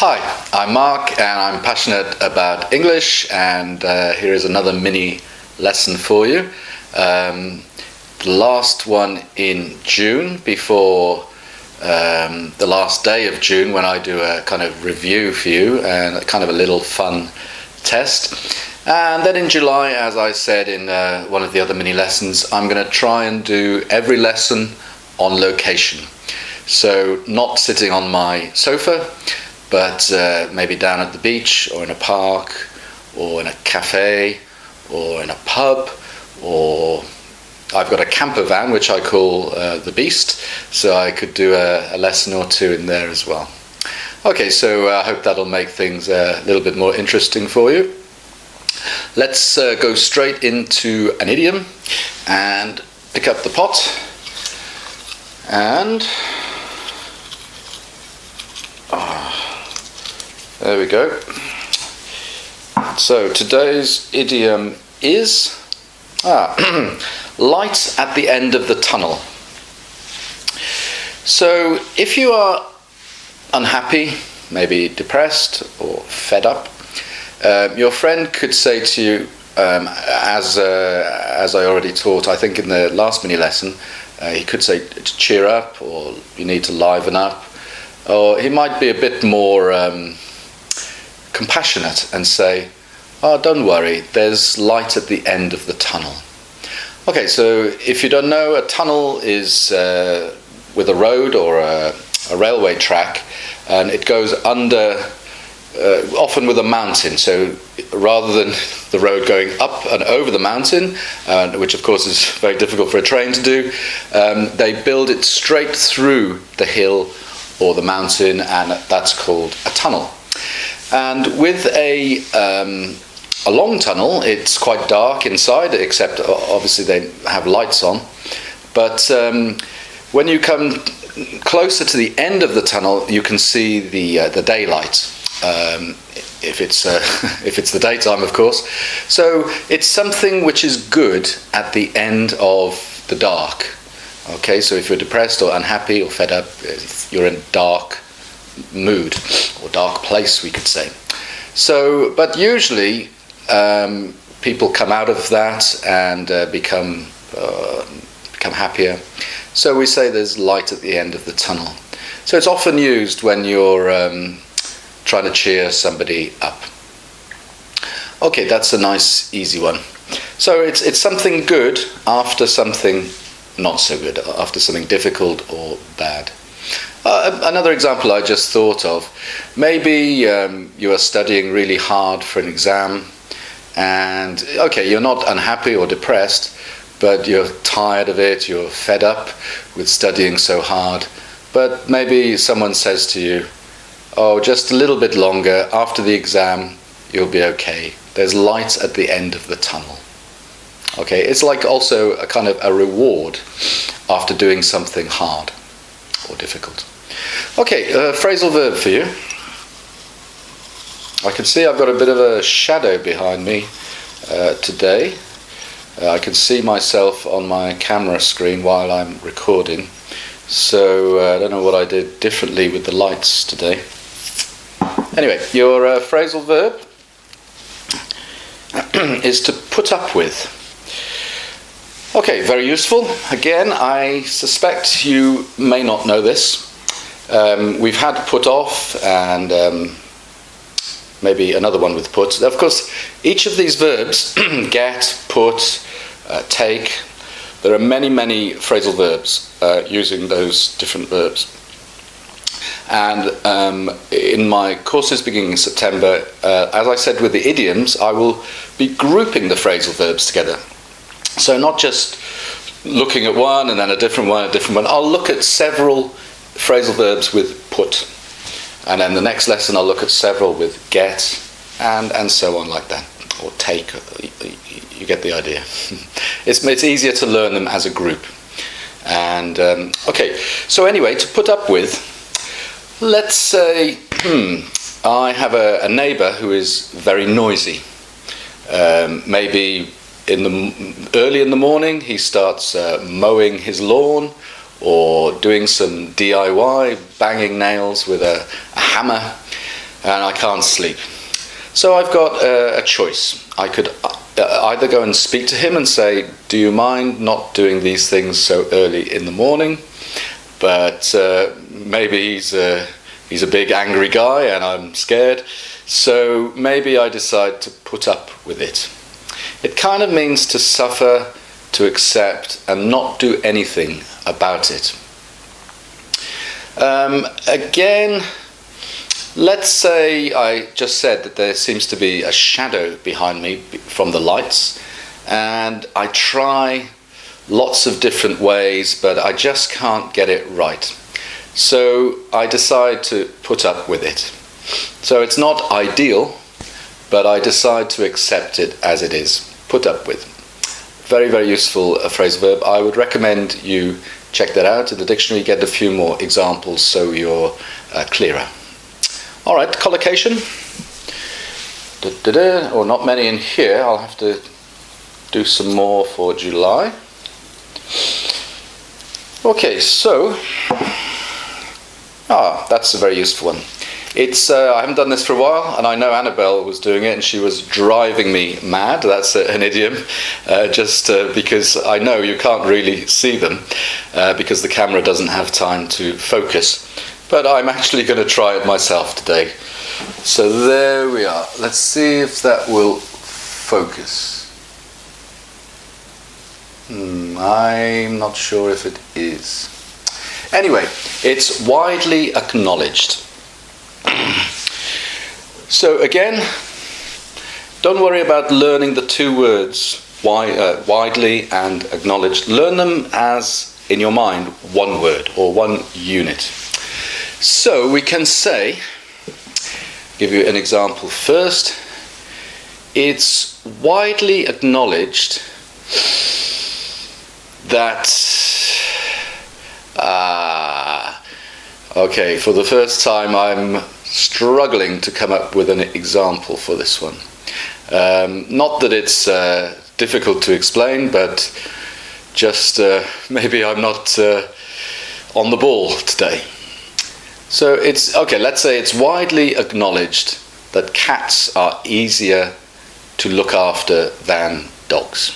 Hi, I'm Mark and I'm passionate about English, and here is another mini lesson for you. The last one in June, before the last day of June, when I do a kind of review for you and a kind of a little fun test. And then in July, as I said in one of the other mini lessons, I'm going to try and do every lesson on location. So not sitting on my sofa, but maybe down at the beach or in a park or in a cafe or in a pub, or I've got a camper van which I call the Beast, so I could do a lesson or two in there as well. Okay, so I hope that'll make things a little bit more interesting for you. Let's go straight into an idiom and pick up the pot and there we go. So today's idiom is light at the end of the tunnel. So if you are unhappy, maybe depressed or fed up, your friend could say to you, as I already taught, I think in the last mini lesson, he could say to cheer up, or you need to liven up, or he might be a bit more compassionate and say, oh, don't worry, there's light at the end of the tunnel. Okay, so if you don't know, a tunnel is with a road or a railway track, and it goes under, often with a mountain. So rather than the road going up and over the mountain, which of course is very difficult for a train to do, they build it straight through the hill or the mountain, and that's called a tunnel. And with a long tunnel, it's quite dark inside, except obviously they have lights on. But when you come closer to the end of the tunnel, you can see the daylight. If it's the daytime, of course. So it's something which is good at the end of the dark. Okay, so if you're depressed or unhappy or fed up, you're in dark mood or dark place, we could say. So, but usually people come out of that and become happier. So we say there's light at the end of the tunnel. So it's often used when you're trying to cheer somebody up. Okay, that's a nice, easy one. So it's something good after something not so good, after something difficult or bad. Another example I just thought of, maybe you are studying really hard for an exam, and okay, you're not unhappy or depressed, but you're tired of it, you're fed up with studying so hard, but maybe someone says to you, oh, just a little bit longer, after the exam you'll be okay. There's light at the end of the tunnel. Okay, it's like also a kind of a reward after doing something hard or difficult. Okay, phrasal verb for you. I can see I've got a bit of a shadow behind me today. I can see myself on my camera screen while I'm recording. So I don't know what I did differently with the lights today. Anyway, your phrasal verb is to put up with. Okay, very useful. Again, I suspect you may not know this. We've had put off and maybe another one with put. Of course, each of these verbs, get, put, take, there are many, many phrasal verbs using those different verbs. And in my courses beginning in September, as I said with the idioms, I will be grouping the phrasal verbs together. So not just looking at one and then a different one. I'll look at several phrasal verbs with put. And then the next lesson I'll look at several with get and so on like that. Or take. You get the idea. It's easier to learn them as a group. And okay, so anyway, to put up with, let's say I have a neighbour who is very noisy. Maybe early in the morning he starts mowing his lawn or doing some DIY, banging nails with a hammer, and I can't sleep. So I've got a choice. I could either go and speak to him and say, do you mind not doing these things so early in the morning? But maybe he's a big angry guy and I'm scared, so maybe I decide to put up with it. It kind of means to suffer, to accept, and not do anything about it. Again, let's say I just said that there seems to be a shadow behind me from the lights, and I try lots of different ways, but I just can't get it right. So I decide to put up with it. So it's not ideal, but I decide to accept it as it is. Put up with. Very, very useful phrasal verb. I would recommend you check that out in the dictionary, get a few more examples so you're clearer. All right, collocation. Or not many in here. I'll have to do some more for July. Okay, so that's a very useful one. It's I haven't done this for a while, and I know Annabelle was doing it, and she was driving me mad. That's an idiom, because I know you can't really see them because the camera doesn't have time to focus. But I'm actually going to try it myself today. So there we are. Let's see if that will focus. I'm not sure if it is. Anyway, it's widely acknowledged. So again, don't worry about learning the two words, widely and acknowledged. Learn them as, in your mind, one word or one unit. So we can say, give you an example first, it's widely acknowledged that okay, for the first time I'm struggling to come up with an example for this one. Not that it's difficult to explain, but just maybe I'm not on the ball today. So it's okay, let's say it's widely acknowledged that cats are easier to look after than dogs.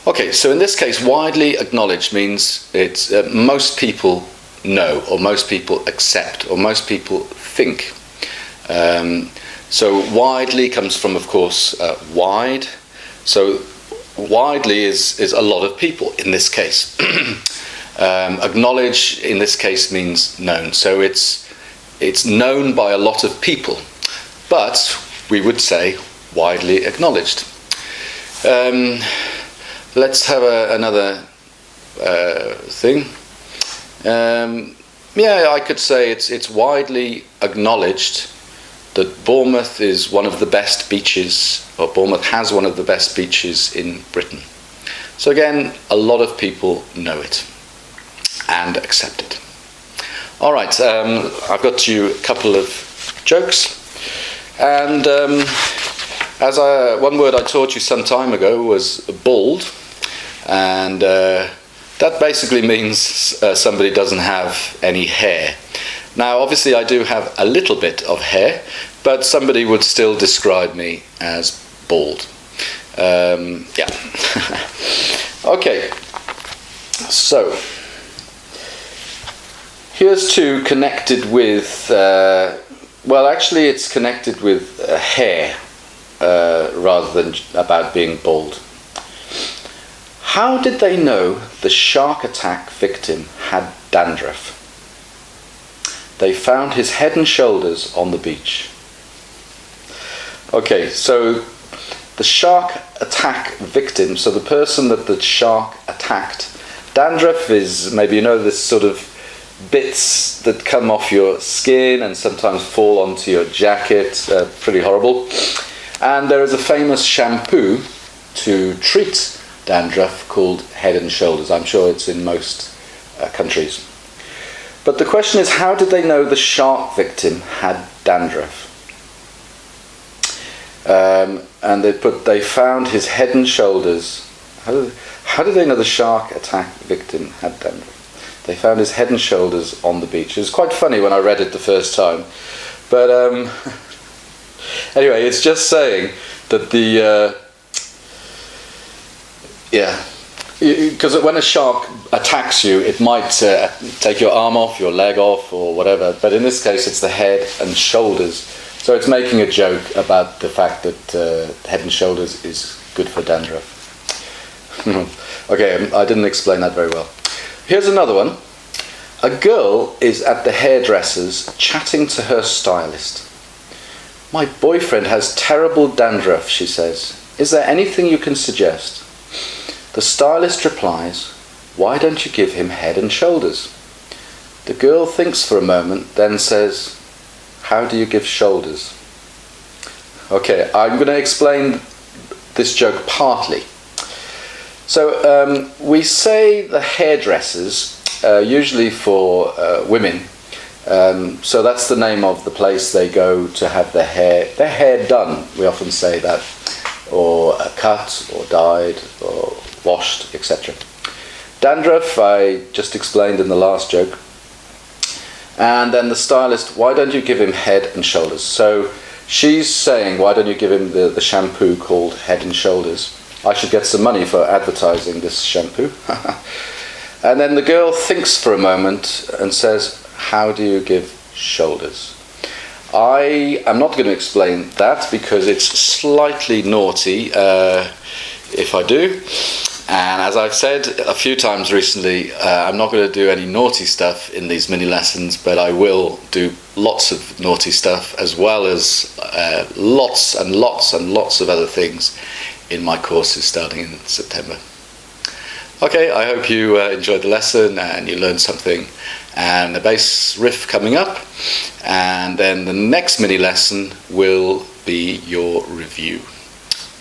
Okay, so in this case, widely acknowledged means it's most people know, or most people accept, or most people think. So widely comes from, of course, wide. So widely is a lot of people in this case. Acknowledge in this case means known. So it's known by a lot of people, but we would say widely acknowledged. Let's have another thing. I could say it's widely acknowledged that Bournemouth is one of the best beaches, or Bournemouth has one of the best beaches in Britain. So again, a lot of people know it and accept it. All right, I've got you a couple of jokes, and one word I taught you some time ago was bald. And that basically means somebody doesn't have any hair. Now, obviously, I do have a little bit of hair, but somebody would still describe me as bald. Yeah. Okay. So, here's two connected with, actually, it's connected with hair rather than about being bald. How did they know the shark attack victim had dandruff? They found his head and shoulders on the beach. Okay, so the shark attack victim, so the person that the shark attacked, dandruff is, maybe you know, this sort of bits that come off your skin and sometimes fall onto your jacket, pretty horrible. And there is a famous shampoo to treat dandruff called Head and Shoulders. I'm sure it's in most countries. But the question is, how did they know the shark victim had dandruff? And they found his head and shoulders. How did they know the shark attack victim had dandruff? They found his head and shoulders on the beach. It was quite funny when I read it the first time. But anyway, it's just saying that because when a shark attacks you, it might take your arm off, your leg off, or whatever. But in this case, it's the head and shoulders. So it's making a joke about the fact that head and shoulders is good for dandruff. Okay, I didn't explain that very well. Here's another one. A girl is at the hairdresser's chatting to her stylist. My boyfriend has terrible dandruff, she says. Is there anything you can suggest? The stylist replies, why don't you give him head and shoulders? The girl thinks for a moment, then says, how do you give shoulders? Okay, I'm going to explain this joke partly. So we say the hairdressers, usually for women. So that's the name of the place they go to have their hair done. We often say that, or cut, or dyed, or washed, etc. Dandruff, I just explained in the last joke. And then the stylist, why don't you give him head and shoulders? So she's saying, why don't you give him the shampoo called Head and Shoulders? I should get some money for advertising this shampoo. And then the girl thinks for a moment and says, how do you give shoulders? I am not going to explain that because it's slightly naughty if I do. And as I've said a few times recently, I'm not going to do any naughty stuff in these mini lessons, but I will do lots of naughty stuff as well as lots and lots and lots of other things in my courses starting in September. Okay, I hope you enjoyed the lesson and you learned something, and the bass riff coming up, and then the next mini lesson will be your review.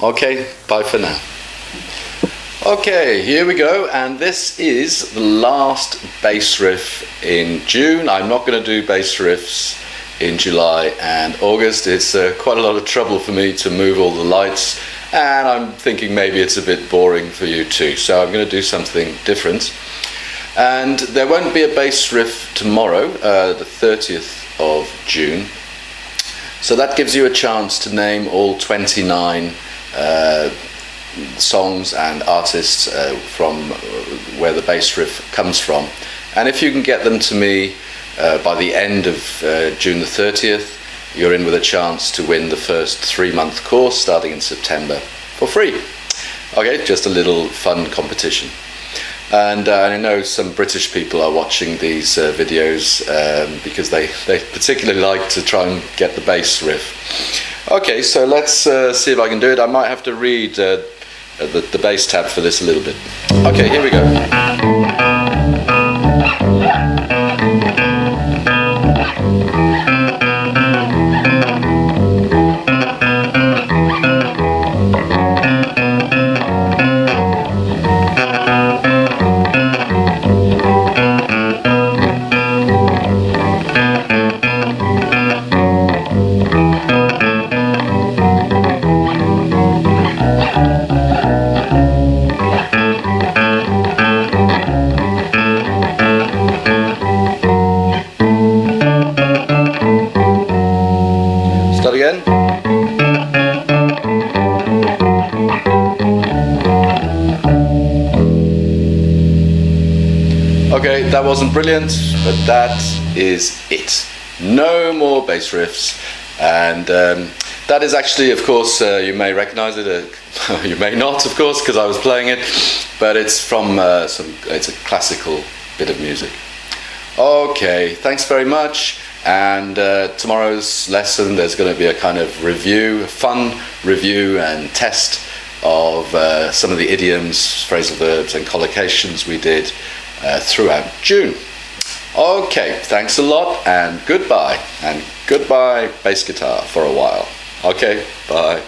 Okay, bye for now. Okay, here we go, and this is the last bass riff in June. I'm not going to do bass riffs in July and August. It's quite a lot of trouble for me to move all the lights, and I'm thinking maybe it's a bit boring for you too, so I'm going to do something different. And there won't be a bass riff tomorrow, the 30th of June, so that gives you a chance to name all 29 songs and artists from where the bass riff comes from. And if you can get them to me by the end of June the 30th, you're in with a chance to win the first 3-month course starting in September for free. Okay, just a little fun competition. And I know some British people are watching these videos because they particularly like to try and get the bass riff. Okay, so let's see if I can do it. I might have to read the bass tab for this a little bit. Okay, here we go. Start again. Okay, that wasn't brilliant, but that is it. No more bass riffs, and that is actually, of course, you may recognize it, you may not, of course, because I was playing it, but it's from it's a classical bit of music. Okay, thanks very much. And tomorrow's lesson, there's going to be a kind of review, a fun review and test of some of the idioms, phrasal verbs and collocations we did throughout June. Okay, thanks a lot and goodbye bass guitar for a while. Okay, bye.